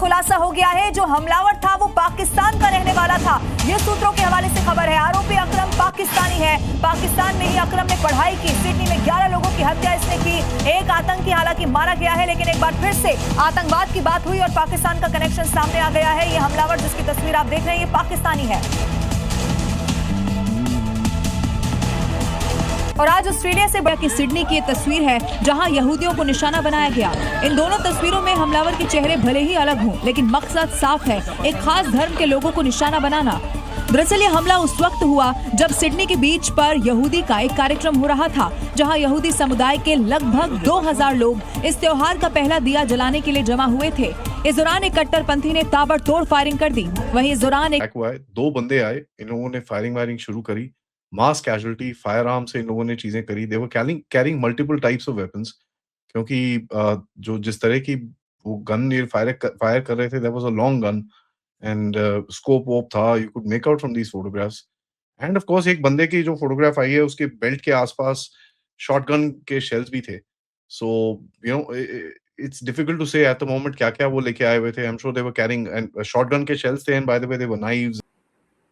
खुलासा हो गया है। जो हमलावर था वो पाकिस्तान का रहने वाला था। ये सूत्रों के हवाले से खबर है। आरोपी अकरम पाकिस्तानी है। पाकिस्तान में ही अकरम ने पढ़ाई की। सिडनी में 11 लोगों की हत्या इसने की। एक आतंकी हालांकि मारा गया है, लेकिन एक बार फिर से आतंकवाद की बात हुई और पाकिस्तान का कनेक्शन सामने आ गया है। ये हमलावर जिसकी तस्वीर आप देख रहे हैं ये पाकिस्तानी है। और आज ऑस्ट्रेलिया से की सिडनी की ये तस्वीर है जहां यहूदियों को निशाना बनाया गया। इन दोनों तस्वीरों में हमलावर के चेहरे भले ही अलग हों, लेकिन मकसद साफ है, एक खास धर्म के लोगों को निशाना बनाना। दरअसल ये हमला उस वक्त हुआ जब सिडनी के बीच पर यहूदी का एक कार्यक्रम हो रहा था, जहां यहूदी समुदाय के लगभग 2000 लोग इस त्योहार का पहला दिया जलाने के लिए जमा हुए थे। इस दौरान एक कट्टरपंथी ने ताबड़तोड़ फायरिंग कर दी। वहीं इस दौरान दो बंदे आए, इन लोगों ने फायरिंग शुरू करी। मास कैजुअल्टी, फायर आर्म से इन लोगों ने चीजें करी। They were carrying multiple types of weapons, क्योंकि जो जिस तरह की वो गन ये फायर कर रहे थे, that was a long gun and scope वोप था। You could make out from these photographs. And of course एक बंदे की जो फोटोग्राफ आई है उसके बेल्ट के आसपास शॉटगन के शेल्स भी थे। So you know it's difficult to say at the moment क्या क्या वो लेके आए हुए थे। I am sure they were carrying shotgun के शेल्स थे, and by the way they were knives.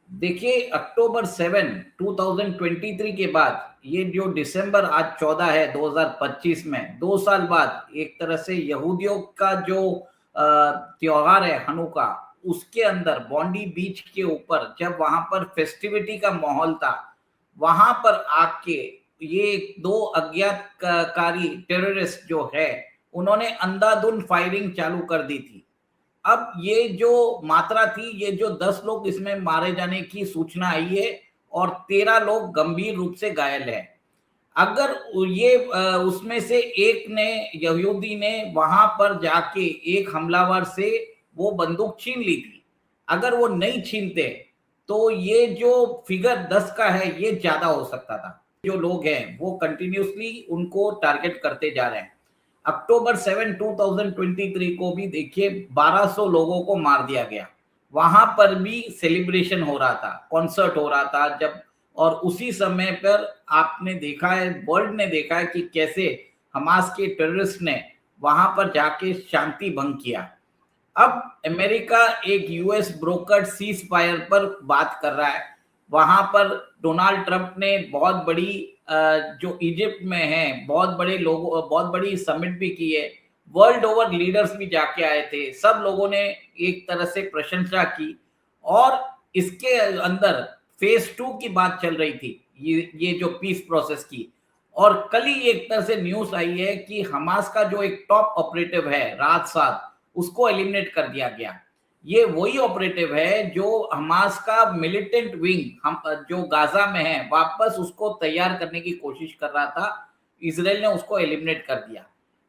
देखिए, अक्टूबर 7 2023 के बाद ये जो दिसंबर आज 14 है 2025 में 2 साल बाद एक तरह से यहूदियों का जो त्योहार है हनुका, उसके अंदर बॉन्डी बीच के ऊपर जब वहां पर फेस्टिविटी का माहौल था, वहां पर आके ये 2 अज्ञातकारी टेररिस्ट जो है उन्होंने अंधाधुंध फायरिंग चालू कर दी थी। अब ये जो मात्रा थी, ये जो 10 लोग इसमें मारे जाने की सूचना आई है और 13 लोग गंभीर रूप से घायल हैं। अगर ये उसमें से एक ने यहूदी ने वहां पर जाके एक हमलावर से वो बंदूक छीन ली थी, अगर वो नहीं छीनते तो ये जो फिगर 10 का है ये ज्यादा हो सकता था। जो लोग हैं वो कंटिन्यूसली उनको टारगेट करते जा रहे हैं। अक्टूबर 7 2023 को भी देखिए 1200 लोगों को मार दिया गया। वहां पर भी सेलिब्रेशन हो रहा था, कॉन्सर्ट हो रहा था जब, और उसी समय पर आपने देखा है, वर्ल्ड ने देखा है कि कैसे हमास के टेररिस्ट ने वहां पर जाके शांति भंग किया। अब अमेरिका एक यूएस ब्रोकर्ड सीज फायर पर बात कर रहा है। वहां पर डोनाल्ड ट्रंप ने बहुत बड़ी जो इजिप्ट में है बहुत बड़ी समिट भी की है। वर्ल्ड ओवर लीडर्स भी जाके आए थे। सब लोगों ने एक तरह से प्रशंसा की और इसके अंदर फेज 2 की बात चल रही थी, ये जो पीस प्रोसेस की। और कल ही एक तरह से न्यूज आई है कि हमास का जो एक टॉप ऑपरेटिव है रात साथ, उसको एलिमिनेट कर दिया गया। ये वही ऑपरेटिव है जो हमास का मिलिटेंट विंग हम जो गाजा में है वापस उसको तैयार करने की कोशिश कर रहा था। इजराइल ने उसको एलिमिनेट कर दिया।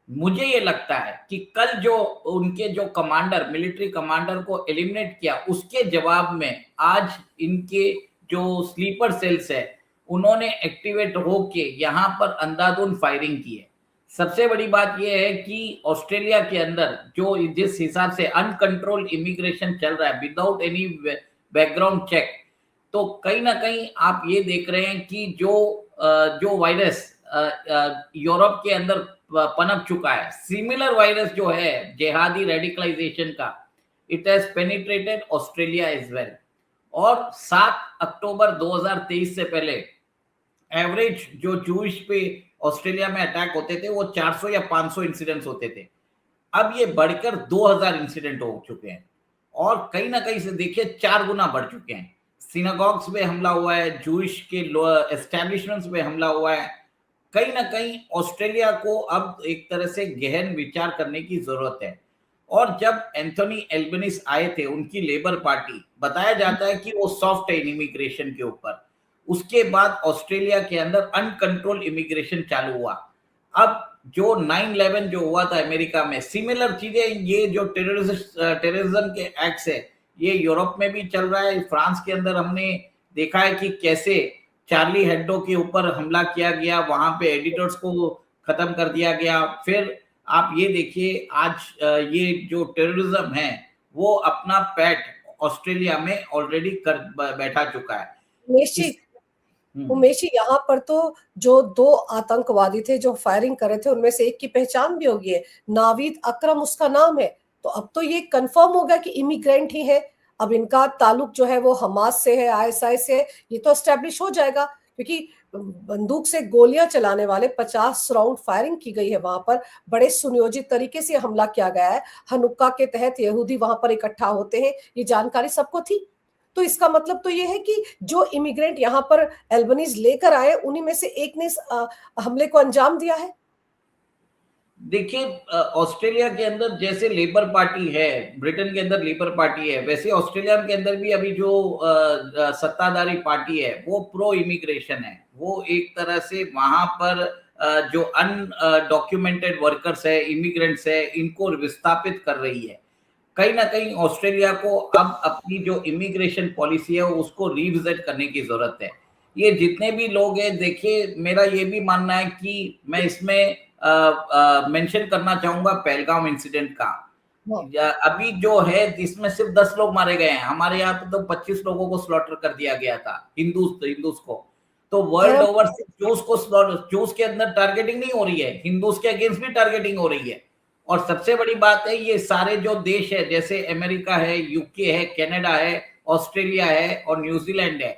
मुझे ये लगता है कि कल जो उनके जो कमांडर, मिलिट्री कमांडर को एलिमिनेट किया, उसके जवाब में आज इनके जो स्लीपर सेल्स है उन्होंने एक्टिवेट होके यहाँ पर अंधाधुंध फायरिंग की है। सबसे बड़ी बात यह है कि ऑस्ट्रेलिया के अंदर जो जिस हिसाब से अनकंट्रोल्ड इमिग्रेशन चल रहा है विदाउट एनी बैकग्राउंड चेक, तो कहीं ना कहीं आप ये देख रहे हैं कि जो वायरस यूरोप के अंदर पनप चुका है, सिमिलर वायरस जो है जिहादी रेडिकलाइजेशन का, it has penetrated Australia as well. और 7 अक्टूबर 2023 से पहले एवरेज जो जूश पे ऑस्ट्रेलिया में अटैक होते थे वो 400 या 500 इंसिडेंट्स होते थे। अब ये बढ़कर 2000 इंसिडेंट हो चुके हैं और कहीं ना कहीं से देखिए 4 गुना बढ़ चुके हैं। सिनागॉग्स पे हमला हुआ है, जूश के एस्टैब्लिशमेंट्स पे हमला हुआ है। कहीं ना कहीं ऑस्ट्रेलिया को अब एक तरह से गहन विचार करने की जरूरत है। और जब एंथोनी एल्बनीज आए थे, उनकी लेबर पार्टी, बताया जाता है कि वो सॉफ्ट है इमिग्रेशन के ऊपर। उसके बाद ऑस्ट्रेलिया के अंदर अनकंट्रोल इमिग्रेशन चालू हुआ। अब जो 9/11 जो हुआ था अमेरिका में, सिमिलर चीजें, ये जो टेररिज्म के एक्ट्स है ये यूरोप में भी चल रहा है। फ्रांस के अंदर हमने देखा है कि कैसे चार्ली हेब्डो के ऊपर हमला किया गया, वहां पे एडिटर्स को खत्म कर दिया गया। फिर आप ये देखिए आज ये जो टेररिज्म है वो अपना पैठ ऑस्ट्रेलिया में ऑलरेडी कर बैठा चुका है। उमेश जी, यहाँ पर तो जो 2 आतंकवादी थे जो फायरिंग कर रहे थे, उनमें से एक की पहचान भी होगी है, नावीद अकरम उसका नाम है। तो अब तो ये कंफर्म होगा कि इमिग्रेंट ही है। अब इनका ताल्लुक जो है वो हमास से है, आईएसआई से है, ये तो एस्टेब्लिश हो जाएगा, क्योंकि बंदूक से गोलियां चलाने वाले 50 राउंड फायरिंग की गई है वहां पर, बड़े सुनियोजित तरीके से हमला किया गया है। हनुक्का के तहत यहूदी वहां पर इकट्ठा होते हैं, ये जानकारी सबको थी। तो इसका मतलब तो ये है कि जो इमिग्रेंट यहाँ पर एल्बनीज लेकर आए, उन्हीं में से एक ने इस हमले को अंजाम दिया है। देखिए, ऑस्ट्रेलिया के अंदर जैसे लेबर पार्टी है, ब्रिटेन के अंदर लेबर पार्टी है, वैसे ऑस्ट्रेलिया के अंदर भी अभी जो सत्ताधारी पार्टी है वो प्रो इमिग्रेशन है। वो एक तरह से वहां पर जो अनडॉक्यूमेंटेड वर्कर्स है, इमिग्रेंट्स है, इनको विस्थापित कर रही है। कहीं ना कहीं ऑस्ट्रेलिया को अब अपनी जो इमिग्रेशन पॉलिसी है उसको रिविजिट करने की जरूरत है। ये जितने भी लोग हैं, देखिए मेरा ये भी मानना है कि मैं इसमें मेंशन करना चाहूंगा पहलगाम इंसिडेंट का। अभी जो है जिसमें सिर्फ 10 लोग मारे गए हैं, हमारे यहाँ पे तो 25 लोगों को स्लॉटर कर दिया गया था, हिंदूज को। तो वर्ल्ड ओवर जूस के अंदर टारगेटिंग नहीं हो रही है, हिंदूज के अगेंस्ट भी टारगेटिंग हो रही है। और सबसे बड़ी बात है, ये सारे जो देश है जैसे अमेरिका है, यूके है, कनाडा है, ऑस्ट्रेलिया है और न्यूजीलैंड है,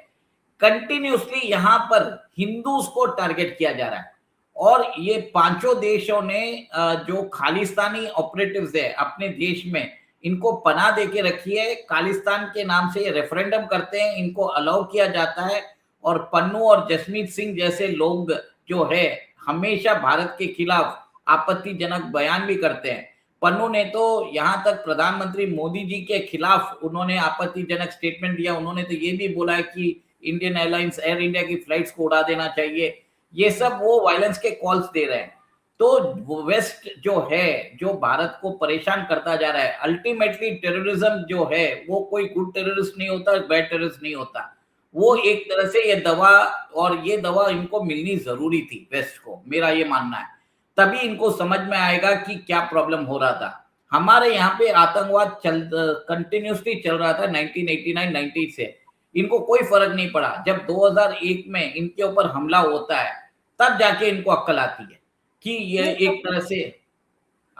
कंटिन्यूसली यहाँ पर हिंदूज को टारगेट किया जा रहा है। और ये पांचों देशों ने जो खालिस्तानी ऑपरेटिव्स है अपने देश में, इनको पनाह दे के रखी है। खालिस्तान के नाम से ये रेफरेंडम करते हैं, इनको अलाउ किया जाता है। और पन्नू और जसमीत सिंह जैसे लोग जो है हमेशा भारत के खिलाफ आपत्तिजनक बयान भी करते हैं। पन्नू ने तो यहाँ तक प्रधानमंत्री मोदी जी के खिलाफ उन्होंने आपत्तिजनक स्टेटमेंट दिया। उन्होंने तो ये भी बोला है कि इंडियन एयरलाइंस, एयर इंडिया की फ्लाइट्स को उड़ा देना चाहिए। ये सब वो वायलेंस के कॉल्स दे रहे हैं। तो वेस्ट जो है, जो भारत को परेशान करता जा रहा है, अल्टीमेटली टेररिज्म जो है वो कोई गुड टेररिस्ट नहीं होता, बैड टेररिस्ट नहीं होता। वो एक तरह से ये दवा, और ये दवा इनको मिलनी जरूरी थी वेस्ट को, मेरा ये मानना है। तभी इनको समझ में आएगा कि क्या प्रॉब्लम हो रहा था। हमारे यहाँ पे आतंकवाद कंटिन्यूसली चल रहा था 1989-90 से, इनको कोई फर्क नहीं पड़ा। जब 2001 में इनके ऊपर हमला होता है तब जाके इनको अक्ल आती है कि ये एक तरह से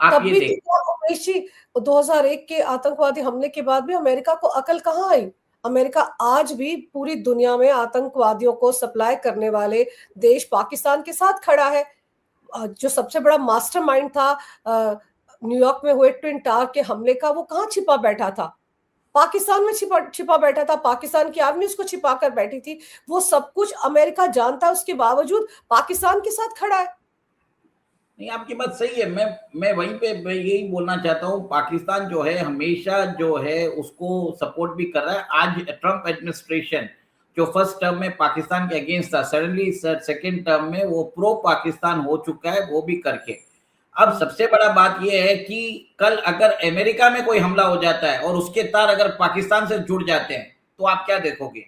आप ये देखिए 2001 के आतंकवादी हमले के बाद भी अमेरिका को अकल कहाँ आई। अमेरिका आज भी पूरी दुनिया में आतंकवादियों को सप्लाई करने वाले देश पाकिस्तान के साथ खड़ा है। जो सबसे बड़ा मास्टरमाइंड था न्यूयॉर्क में हुए ट्विन टावर के हमले का, वो कहाँ छिपा बैठा था? पाकिस्तान में छिपा बैठा था। पाकिस्तान की आर्मी उसको छिपा कर बैठी थी। वो सब कुछ अमेरिका जानता है, उसके बावजूद पाकिस्तान के साथ खड़ा है। नहीं, आपकी बात सही है। मैं वहीं पे मैं यही बोलना चाहता हूँ, पाकिस्तान जो है हमेशा जो है उसको सपोर्ट भी कर रहा है। आज ट्रंप एडमिनिस्ट्रेशन जो फर्स्ट टर्म में पाकिस्तान के अगेंस्ट था, सडनली सेकेंड टर्म में वो प्रो पाकिस्तान हो चुका है, वो भी करके। अब सबसे बड़ा बात यह है कि कल अगर अमेरिका में कोई हमला हो जाता है और उसके तार अगर पाकिस्तान से जुड़ जाते हैं तो आप क्या देखोगे?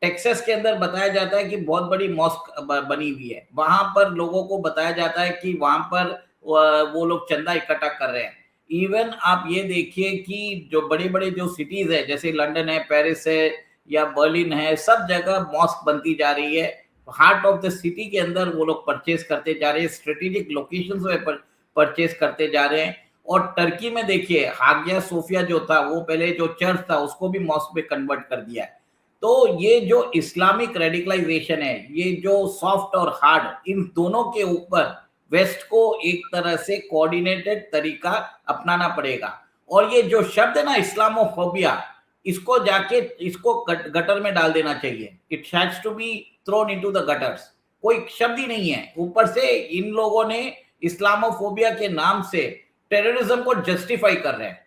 टेक्सास के अंदर बताया जाता है कि बहुत बड़ी मॉस्क बनी हुई है, वहां पर लोगों को बताया जाता है कि वहां पर वो लोग चंदा इकट्ठा कर रहे हैं। इवन आप ये देखिए कि जो बड़े बड़े जो सिटीज है, जैसे लंदन है, पेरिस है या बर्लिन है, सब जगह मॉस्क बनती जा रही है। हार्ट ऑफ द सिटी के अंदर वो लोग परचेज करते जा रहे हैं, स्ट्रेटेजिक लोकेशंस में परचेज करते जा रहे हैं। और टर्की में देखिए हागिया सोफिया जो था, वो पहले जो चर्च था उसको भी मॉस्क में कन्वर्ट कर दिया है। तो ये जो इस्लामिक रेडिकलाइजेशन है, ये जो सॉफ्ट और हार्ड, इन दोनों के ऊपर वेस्ट को एक तरह से कोऑर्डिनेटेड तरीका अपनाना पड़ेगा। और ये जो शब्द है ना इस्लामोफोबिया, इसको जाके इसको गटर में डाल देना चाहिए। It has to be thrown into the gutters. कोई शब्द ही नहीं है। ऊपर से इन लोगों ने इस्लामोफोबिया के नाम से टेररिज्म को जस्टिफाई कर रहे हैं।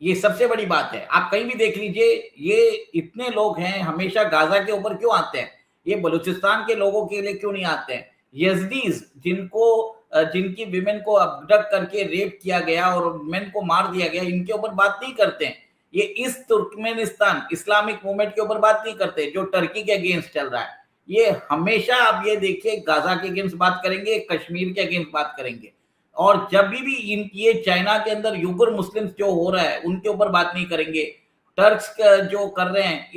ये सबसे बड़ी बात है। आप कहीं भी देख लीजिए, ये इतने लोग हैं, हमेशा गाजा के ऊपर क्यों आते हैं? ये बलूचिस्तान के लोगों के लिए क्यों नहीं आते हैं? यज़दीज जिनकी विमेन को अबडक्ट करके रेप किया गया और मेन को मार दिया गया, इनके ऊपर बात नहीं करते हैं। ये इस तुर्कमेनिस्तान इस्लामिक मूवमेंट के ऊपर बात नहीं करते जो टर्की के अगेंस्ट चल रहा है। ये हमेशा आप ये देखिए गाजा के अगेंस्ट बात करेंगे, कश्मीर के अगेंस्ट बात करेंगे। और जब भी ये चाइना के अंदर यूगर मुस्लिम्स जो हो रहा है उनके ऊपर बात नहीं करेंगे। टर्क्स जो कर रहे हैं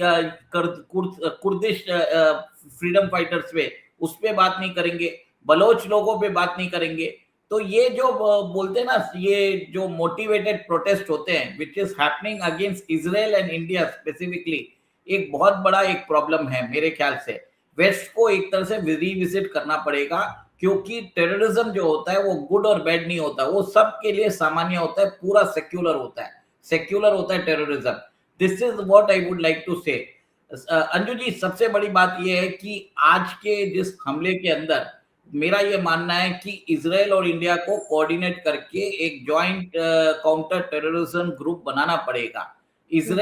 कुर्दिश फ्रीडम फाइटर्स पे, उस पे बात नहीं करेंगे। बलोच लोगों पे बात नहीं करेंगे। तो ये जो बोलते हैं ना, ये जो मोटिवेटेड प्रोटेस्ट होते हैं which is happening against Israel and India specifically, एक बहुत बड़ा एक प्रॉब्लम है मेरे ख्याल से। वेस्ट को एक तरह से रिविजिट करना पड़ेगा, क्योंकि टेररिज्म जो होता है वो गुड और बैड नहीं होता, वो सबके लिए सामान्य होता है, पूरा सेक्युलर होता है, सेक्युलर होता है terrorism. This is what I would like to say. Anju जी, सबसे बड़ी बात यह है कि आज के जिस हमले के अंदर मेरा ये मानना है कि इजराइल और इंडिया को कोऑर्डिनेट करके एक जॉइंट काउंटर टेररिज्म ग्रुप बनाना पड़ेगा। इजराइल